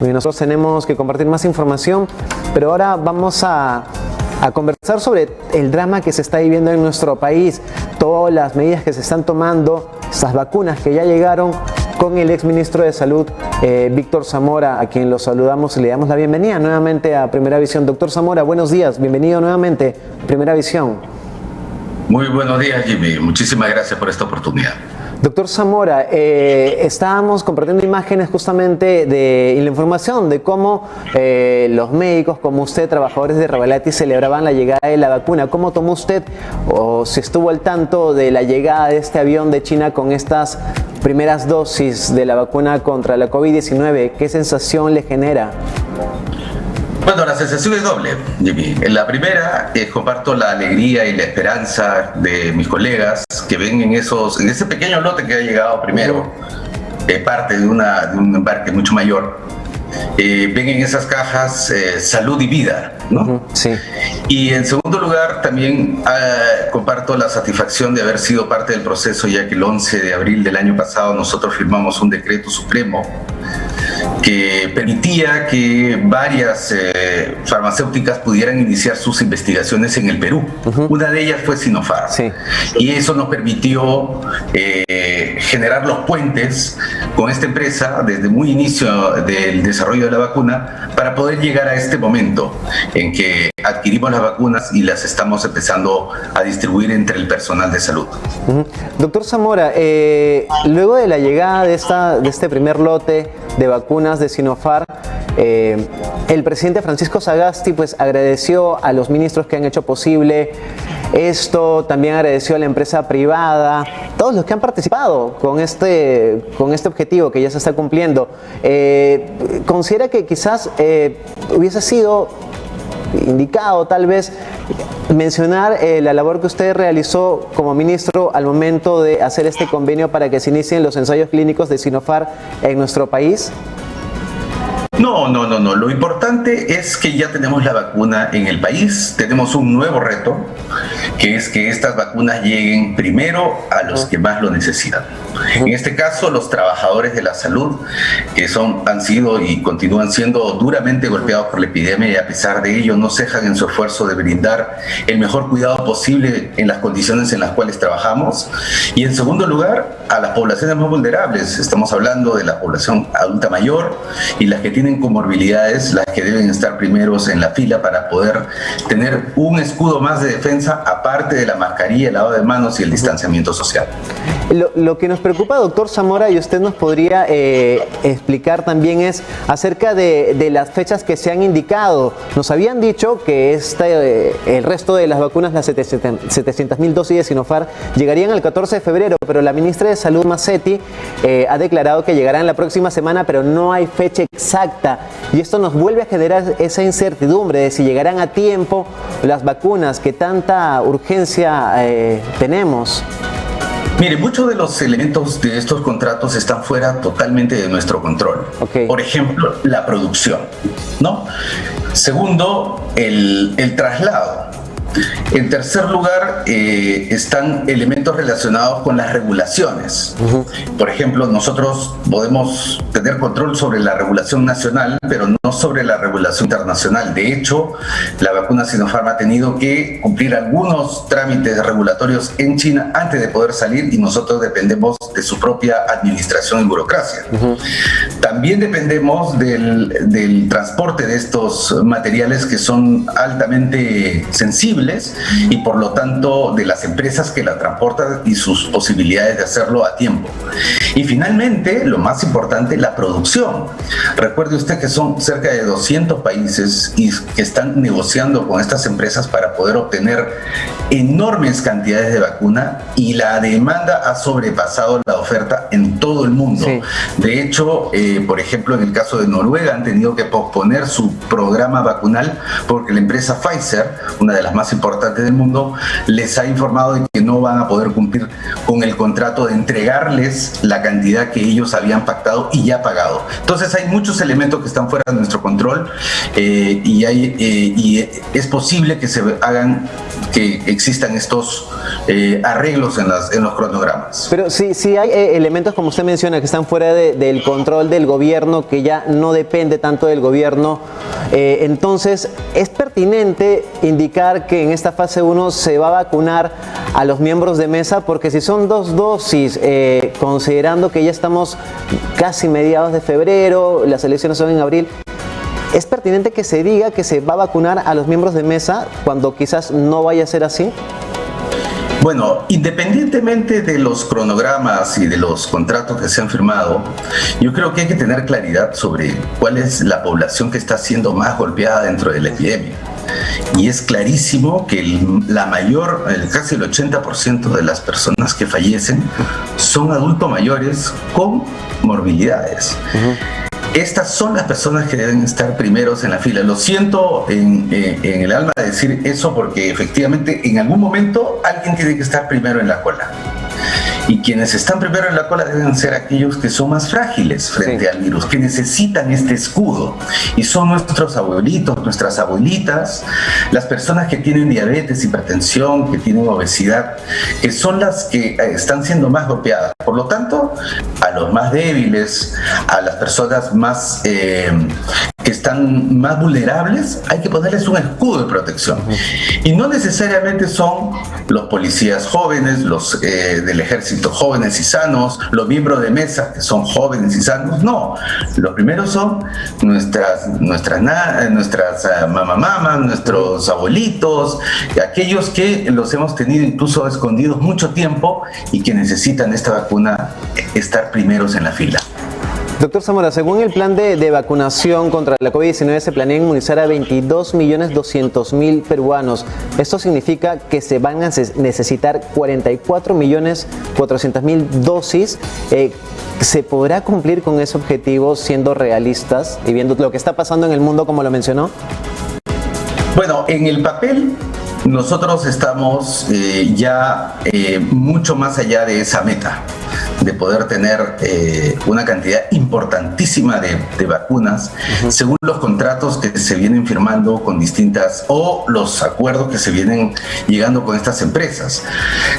Porque nosotros tenemos que compartir más información, pero ahora vamos a conversar sobre el drama que se está viviendo en nuestro país, todas las medidas que se están tomando, estas vacunas que ya llegaron, con el exministro de Salud, Víctor Zamora, a quien lo saludamos y le damos la bienvenida nuevamente a Primera Visión. Doctor Zamora, buenos días, bienvenido nuevamente a Primera Visión. Muy buenos días, Jimmy. Muchísimas gracias por esta oportunidad. Doctor Zamora, estábamos compartiendo imágenes justamente de la información de cómo los médicos, como usted, trabajadores de Revalati, celebraban la llegada de la vacuna. ¿Cómo tomó usted o si estuvo al tanto de la llegada de este avión de China con estas primeras dosis de la vacuna contra la COVID-19? ¿Qué sensación le genera? Bueno, la sensación es doble, Jimmy. En la primera, comparto la alegría y la esperanza de mis colegas que ven en ese pequeño lote que ha llegado primero, parte de un embarque mucho mayor, ven en esas cajas salud y vida, ¿no? Sí. Y en segundo lugar, también comparto la satisfacción de haber sido parte del proceso, ya que el 11 de abril del año pasado nosotros firmamos un decreto supremo que permitía que varias farmacéuticas pudieran iniciar sus investigaciones en el Perú. Una de ellas fue Sinopharm. Sí. Y eso nos permitió generar los puentes con esta empresa desde muy inicio del desarrollo de la vacuna para poder llegar a este momento en que adquirimos las vacunas y las estamos empezando a distribuir entre el personal de salud. Doctor Zamora, luego de la llegada de este primer lote de vacunas de Sinopharm, el presidente Francisco Sagasti pues agradeció a los ministros que han hecho posible esto, también agradeció a la empresa privada, todos los que han participado con este objetivo que ya se está cumpliendo. ¿Considera que quizás hubiese sido indicado tal vez mencionar la labor que usted realizó como ministro al momento de hacer este convenio para que se inicien los ensayos clínicos de Sinopharm en nuestro país? No. Lo importante es que ya tenemos la vacuna en el país. Tenemos un nuevo reto, que es que estas vacunas lleguen primero a los que más lo necesitan. En este caso, los trabajadores de la salud, que han sido y continúan siendo duramente golpeados por la epidemia y a pesar de ello no cejan en su esfuerzo de brindar el mejor cuidado posible en las condiciones en las cuales trabajamos. Y en segundo lugar, a las poblaciones más vulnerables. Estamos hablando de la población adulta mayor y las que tienen comorbilidades, las que deben estar primeros en la fila para poder tener un escudo más de defensa, aparte de la mascarilla, el lavado de manos y el distanciamiento social. Lo que nos preocupa, doctor Zamora, y usted nos podría explicar también, es acerca de las fechas que se han indicado. Nos habían dicho que el resto de las vacunas, las 700.000 dosis de Sinopharm, llegarían el 14 de febrero, pero la ministra de Salud, Macetti, ha declarado que llegarán la próxima semana, pero no hay fecha exacta. Y esto nos vuelve a generar esa incertidumbre de si llegarán a tiempo las vacunas que tanta urgencia tenemos. Mire, muchos de los elementos de estos contratos están fuera totalmente de nuestro control. Okay. Por ejemplo, la producción, ¿no? Segundo, el traslado. En tercer lugar, están elementos relacionados con las regulaciones. Por ejemplo, nosotros podemos tener control sobre la regulación nacional, pero no sobre la regulación internacional. De hecho, la vacuna Sinopharm ha tenido que cumplir algunos trámites regulatorios en China antes de poder salir y nosotros dependemos de su propia administración y burocracia. También dependemos del transporte de estos materiales que son altamente sensibles y por lo tanto de las empresas que la transportan y sus posibilidades de hacerlo a tiempo. Y finalmente, lo más importante, la producción. Recuerde usted que son cerca de 200 países y que están negociando con estas empresas para poder obtener enormes cantidades de vacuna y la demanda ha sobrepasado la oferta en todo el mundo. Sí. De hecho, por ejemplo, en el caso de Noruega han tenido que posponer su programa vacunal porque la empresa Pfizer, una de las más importantes del mundo, les ha informado de que no van a poder cumplir con el contrato de entregarles la cantidad que ellos habían pactado y ya pagado. Entonces hay muchos elementos que están fuera de nuestro control y es posible que que existan estos arreglos en los cronogramas. Pero sí hay elementos, como usted menciona, que están fuera del control del gobierno, que ya no depende tanto del gobierno. Entonces, ¿es pertinente indicar que en esta fase 1 se va a vacunar a los miembros de mesa? Porque si son 2 dosis, considerando que ya estamos casi mediados de febrero, las elecciones son en abril, ¿es pertinente que se diga que se va a vacunar a los miembros de mesa cuando quizás no vaya a ser así? Bueno, independientemente de los cronogramas y de los contratos que se han firmado, yo creo que hay que tener claridad sobre cuál es la población que está siendo más golpeada dentro de la epidemia. Y es clarísimo que casi el 80% de las personas que fallecen son adultos mayores con morbilidades. Estas son las personas que deben estar primeros en la fila. Lo siento en el alma de decir eso, porque efectivamente en algún momento alguien tiene que estar primero en la cola. Y quienes están primero en la cola deben ser aquellos que son más frágiles frente al virus, que necesitan este escudo. Y son nuestros abuelitos, nuestras abuelitas, las personas que tienen diabetes, hipertensión, que tienen obesidad, que son las que están siendo más golpeadas. Por lo tanto, a los más débiles, a las personas más que están más vulnerables, hay que ponerles un escudo de protección. Y no necesariamente son los policías jóvenes, los del ejército jóvenes y sanos, los miembros de mesa que son jóvenes y sanos, no. Los primeros son nuestras mamás, nuestros abuelitos, aquellos que los hemos tenido incluso escondidos mucho tiempo y que necesitan esta vacuna estar primeros en la fila. Doctor Zamora, según el plan de vacunación contra la COVID-19 se planea inmunizar a 22.200.000 peruanos. Esto significa que se van a necesitar 44.400.000 dosis. ¿Se podrá cumplir con ese objetivo siendo realistas y viendo lo que está pasando en el mundo como lo mencionó? Bueno, en el papel nosotros estamos ya mucho más allá de esa meta, de poder tener una cantidad importantísima de vacunas, según los contratos que se vienen firmando con distintas, o los acuerdos que se vienen llegando con estas empresas.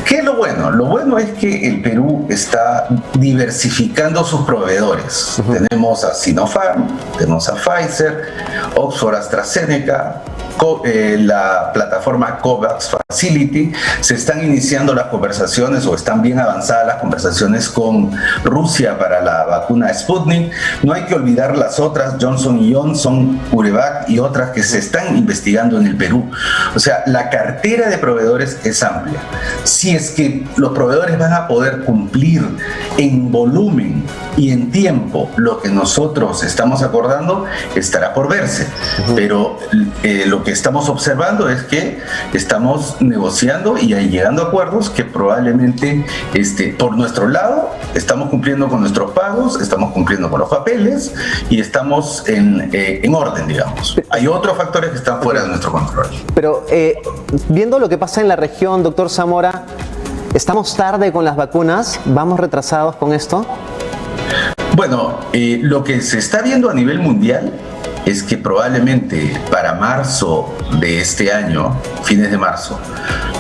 ¿Qué es lo bueno? Lo bueno es que el Perú está diversificando sus proveedores. Tenemos a Sinopharm, tenemos a Pfizer, Oxford AstraZeneca, la plataforma COVAX Facility. Se están iniciando las conversaciones, o están bien avanzadas las conversaciones con Rusia para la vacuna Sputnik. No hay que olvidar las otras, Johnson & Johnson, CureVac y otras que se están investigando en el Perú. O sea, la cartera de proveedores es amplia. Si es que los proveedores van a poder cumplir en volumen y en tiempo lo que nosotros estamos acordando, estará por verse. Pero lo que estamos observando es que estamos negociando y llegando a acuerdos que probablemente por nuestro lado estamos cumpliendo con nuestros pagos, estamos cumpliendo con los papeles y estamos en orden, digamos. Hay otros factores que están fuera de nuestro control. Pero viendo lo que pasa en la región, doctor Zamora, ¿estamos tarde con las vacunas? ¿Vamos retrasados con esto? Bueno, lo que se está viendo a nivel mundial es que probablemente para marzo de este año, fines de marzo,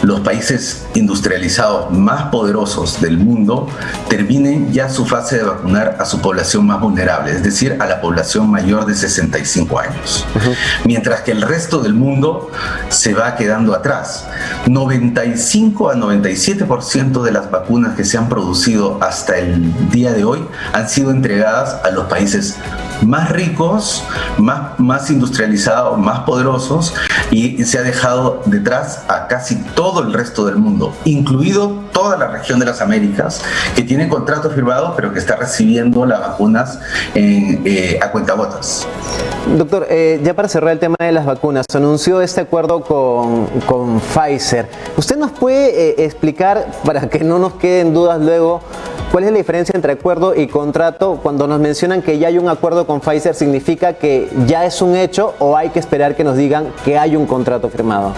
los países industrializados más poderosos del mundo terminen ya su fase de vacunar a su población más vulnerable, es decir, a la población mayor de 65 años. Mientras que el resto del mundo se va quedando atrás. 95 a 97% de las vacunas que se han producido hasta el día de hoy han sido entregadas a los países más ricos, más industrializados, más poderosos, y se ha dejado detrás a casi todo el resto del mundo, incluido toda la región de las Américas, que tiene contratos firmados pero que está recibiendo las vacunas a cuentagotas. Doctor, ya para cerrar el tema de las vacunas, se anunció este acuerdo con Pfizer. ¿Usted nos puede explicar, para que no nos queden dudas luego, cuál es la diferencia entre acuerdo y contrato? Cuando nos mencionan que ya hay un acuerdo con Pfizer, ¿significa que ya es un hecho o hay que esperar que nos digan que hay un contrato firmado?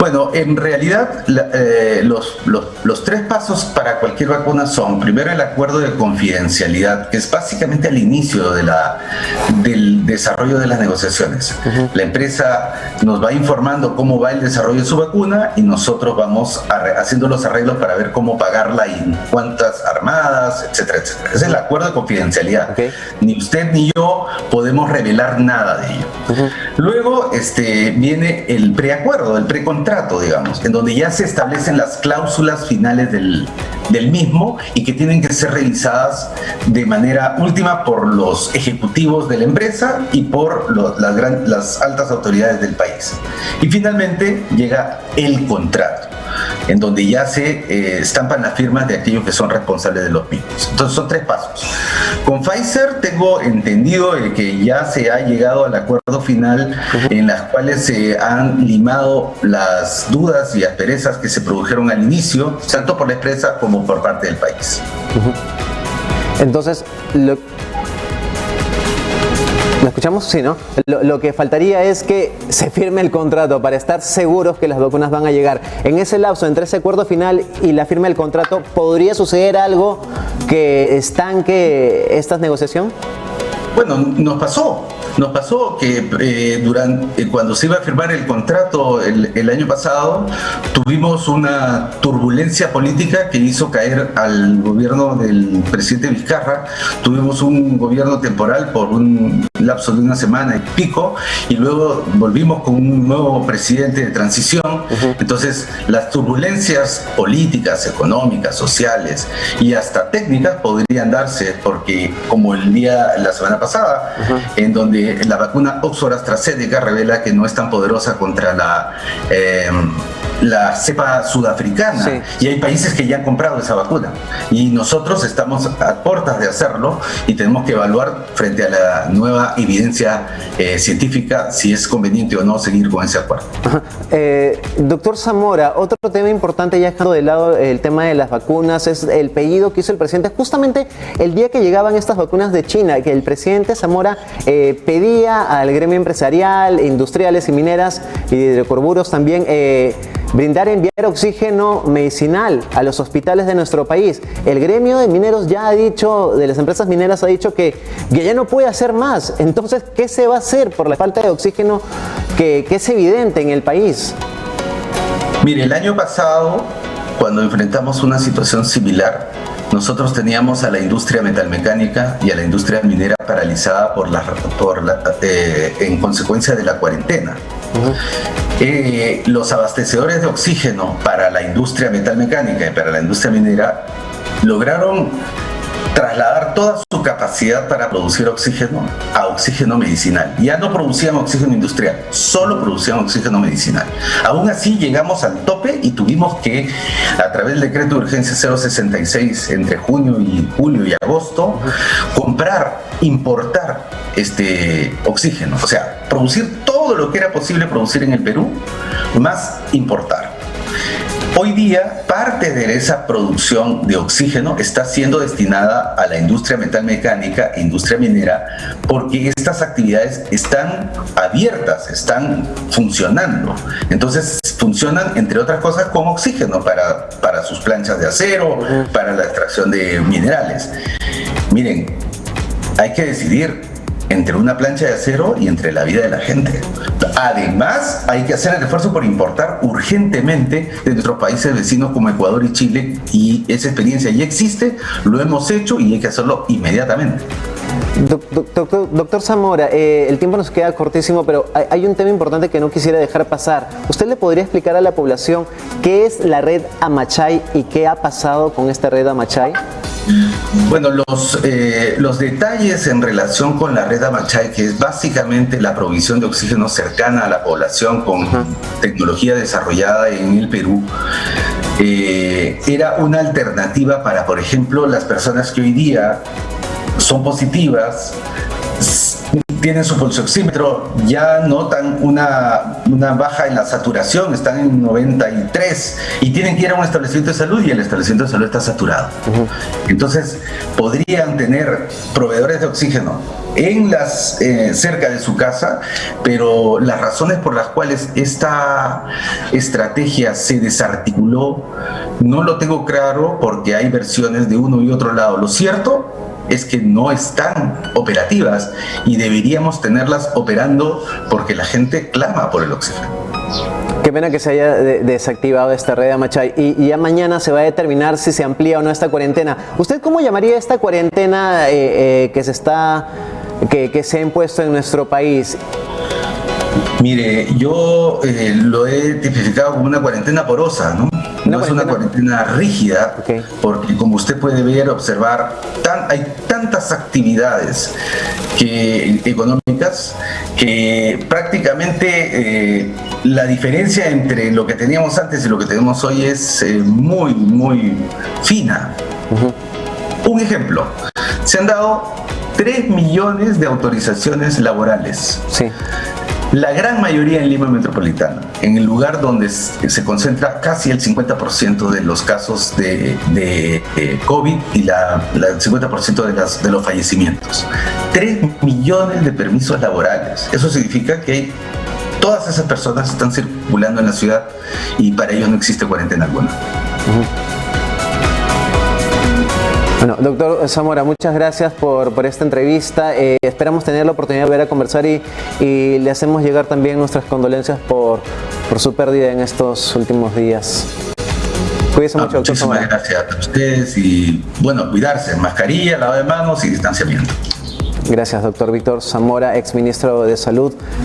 Bueno, en realidad los tres pasos para cualquier vacuna son, primero, el acuerdo de confidencialidad, que es básicamente al inicio del desarrollo de las negociaciones. La empresa nos va informando cómo va el desarrollo de su vacuna y nosotros vamos haciendo los arreglos para ver cómo pagarla y cuántas armadas, etcétera, etcétera. Ese es el acuerdo de confidencialidad. Ni usted ni yo podemos revelar nada de ello. Luego viene el preacuerdo, el precontrato, digamos, en donde ya se establecen las cláusulas finales del mismo y que tienen que ser revisadas de manera última por los ejecutivos de la empresa y por las altas autoridades del país. Y finalmente llega el contrato, en donde ya se estampan las firmas de aquellos que son responsables de los mismos. Entonces son tres pasos. Con Pfizer tengo entendido que ya se ha llegado al acuerdo final, en las cuales se han limado las dudas y asperezas que se produjeron al inicio, tanto por la empresa como por parte del país. Entonces, ¿lo escuchamos? Sí, ¿no? Lo que faltaría es que se firme el contrato para estar seguros que las vacunas van a llegar. En ese lapso, entre ese acuerdo final y la firma del contrato, ¿podría suceder algo que estanque esta negociación? Bueno, nos pasó que cuando se iba a firmar el contrato el año pasado, tuvimos una turbulencia política que hizo caer al gobierno del presidente Vizcarra. Tuvimos un gobierno temporal por un lapso de una semana y pico, y luego volvimos con un nuevo presidente de transición. Entonces, las turbulencias políticas, económicas, sociales y hasta técnicas podrían darse, porque como la semana pasada, en donde la vacuna Oxford-AstraZeneca revela que no es tan poderosa contra la cepa sudafricana, sí. Y hay países que ya han comprado esa vacuna y nosotros estamos a puertas de hacerlo y tenemos que evaluar frente a la nueva evidencia científica si es conveniente o no seguir con ese acuerdo. Doctor Zamora, otro tema importante, ya dejando de lado el tema de las vacunas, es el pedido que hizo el presidente justamente el día que llegaban estas vacunas de China, que el presidente Zamora pedía al gremio empresarial, industriales y mineras y de hidrocarburos también enviar oxígeno medicinal a los hospitales de nuestro país. El gremio de mineros ya ha dicho, de las empresas mineras ha dicho que ya no puede hacer más. Entonces, ¿qué se va a hacer por la falta de oxígeno que es evidente en el país? Mire, el año pasado, cuando enfrentamos una situación similar, nosotros teníamos a la industria metalmecánica y a la industria minera paralizada en consecuencia de la cuarentena. Los abastecedores de oxígeno para la industria metalmecánica y para la industria minera lograron trasladar toda su capacidad para producir oxígeno a oxígeno medicinal. Ya no producían oxígeno industrial, solo producían oxígeno medicinal. Aún así llegamos al tope y tuvimos que, a través del decreto de urgencia 066, entre junio y julio y agosto, importar oxígeno. O sea, producir todo lo que era posible producir en el Perú, más importar. Hoy día, parte de esa producción de oxígeno está siendo destinada a la industria metalmecánica e industria minera, porque estas actividades están abiertas, están funcionando. Entonces, funcionan, entre otras cosas, con oxígeno para sus planchas de acero, para la extracción de minerales. Miren, hay que decidir entre una plancha de acero y entre la vida de la gente. Además, hay que hacer el esfuerzo por importar urgentemente de nuestros países vecinos como Ecuador y Chile, y esa experiencia ya existe, lo hemos hecho y hay que hacerlo inmediatamente. Doctor Zamora, el tiempo nos queda cortísimo, pero hay un tema importante que no quisiera dejar pasar. ¿Usted le podría explicar a la población qué es la red Amachay y qué ha pasado con esta red Amachay? Bueno, los detalles en relación con la red Amachay, que es básicamente la provisión de oxígeno cercana a la población con tecnología desarrollada en el Perú, era una alternativa para, por ejemplo, las personas que hoy día son positivas, tienen su pulsoxímetro, ya notan una baja en la saturación, están en 93 y tienen que ir a un establecimiento de salud y el establecimiento de salud está saturado. Entonces, podrían tener proveedores de oxígeno cerca de su casa, pero las razones por las cuales esta estrategia se desarticuló no lo tengo claro, porque hay versiones de uno y otro lado. Lo cierto es que no están operativas y deberíamos tenerlas operando porque la gente clama por el oxígeno. Qué pena que se haya desactivado esta red de Amachay, y ya mañana se va a determinar si se amplía o no esta cuarentena. ¿Usted cómo llamaría esta cuarentena que se ha impuesto en nuestro país? Mire, yo lo he tipificado como una cuarentena porosa, ¿no? No es una cuarentena rígida, porque como usted puede ver, observar, hay tantas actividades económicas que prácticamente la diferencia entre lo que teníamos antes y lo que tenemos hoy es muy, muy fina. Un ejemplo, se han dado 3 millones de autorizaciones laborales. Sí. La gran mayoría en Lima Metropolitana, en el lugar donde se concentra casi el 50% de los casos de COVID y el 50% de los fallecimientos. 3 millones de permisos laborales. Eso significa que todas esas personas están circulando en la ciudad y para ellos no existe cuarentena alguna. Bueno, doctor Zamora, muchas gracias por esta entrevista. Esperamos tener la oportunidad de volver a conversar y le hacemos llegar también nuestras condolencias por su pérdida en estos últimos días. Cuídense mucho, doctor Zamora. Muchísimas gracias a ustedes y, bueno, cuidarse, mascarilla, lavado de manos y distanciamiento. Gracias, doctor Víctor Zamora, exministro de Salud.